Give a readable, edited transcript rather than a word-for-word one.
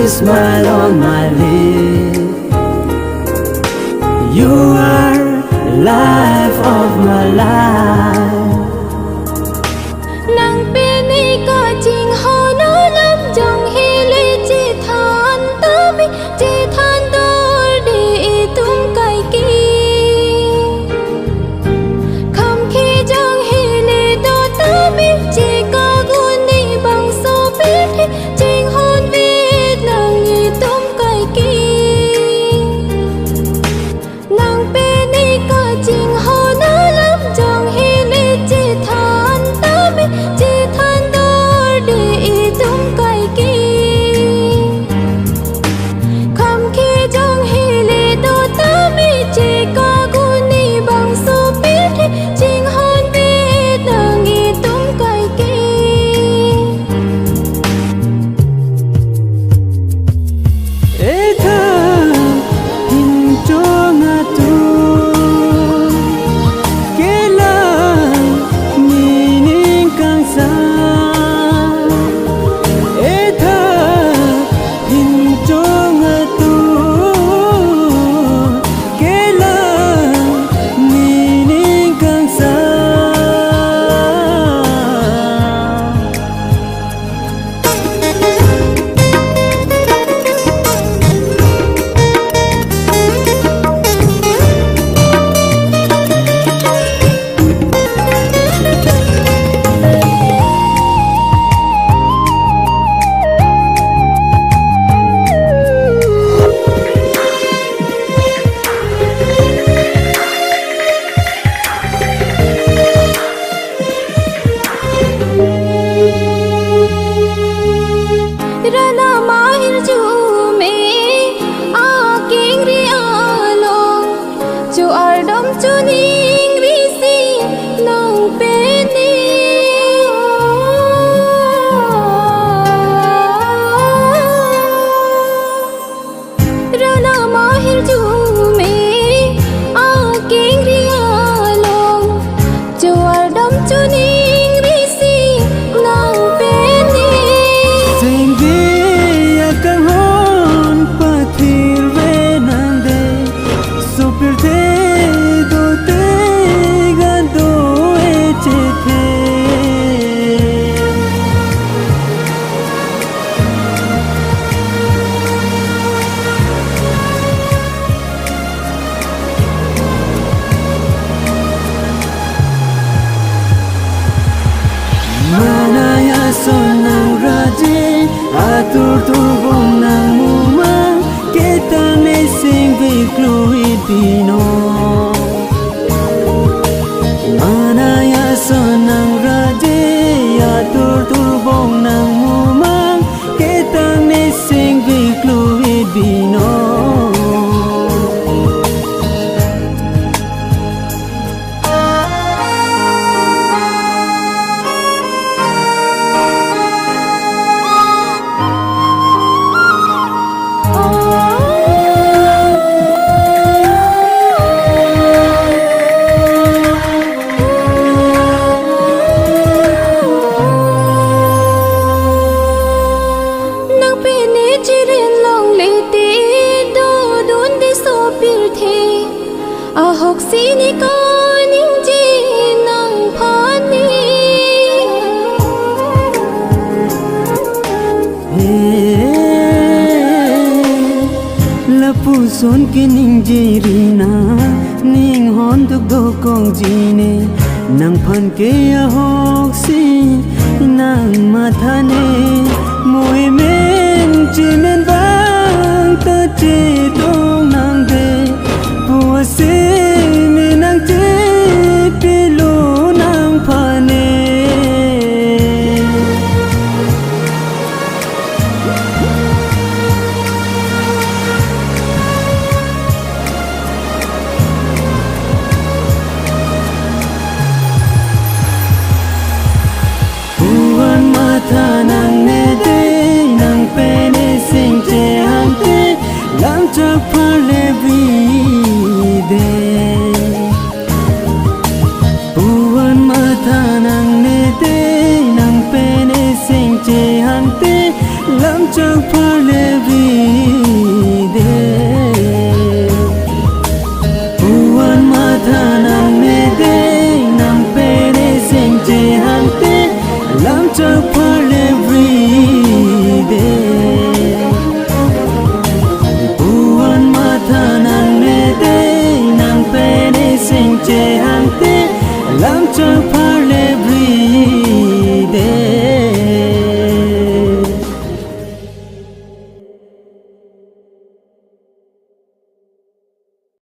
smile on my lips. You are life of my life. Nàng bên ấy có trình hồ nó lắm dòng hi lê chỉ than tớ bi chỉ than đôi đi tung cài kia. Không khi dòng hi lê đó tớ bi chỉ có gun đi bằng số biết trình hôn biết nàng đi tung cài kia. Nàng bên ấy có trình hồ nó lắm dòng hi lê chỉ than tớ bi chỉ than đôi đi tung cài kia. Không khi dòng hi lê đó tớ bi chỉ có gun đi bằng số biết trình hôn biết nàng đi tung cài kia. Ê thơ hình cho ngã tu kể lại nhìn in càng xa. Ê thơ hình cho ngã tu kể lại nhìn in càng xa. Rana mahir ju me a king ri alo chu ardom chu ning ri si nang pe ni. Rana mahir ju me a king ri alo chu ardom chu ning ri si nang pe ni. Singgi akan hon pathir ve nande supir the do te gando eche the. Manaya sonang raje atur turbong nang mumang kita nesing vikluit pino. Manaya sonang raje atur turbong nang mumang kita nesing vikluit pino. Nang pene chiren long le ti do dun di so pir the a hok si ni ko ning ji nang phan ni. Lapu son ke ning jirina ning hon duk do kong jine nang phan ke a hok si nang mathane moi men chimen bang ta che dong nang de pu se me nang che pe lo nang phane. Buwan mata nang ne de nang pe ne sing che hang te lam chak phale bi de. Buwan mata nang ne de nang pe ne sing che hang te lam chak phale bi làm cho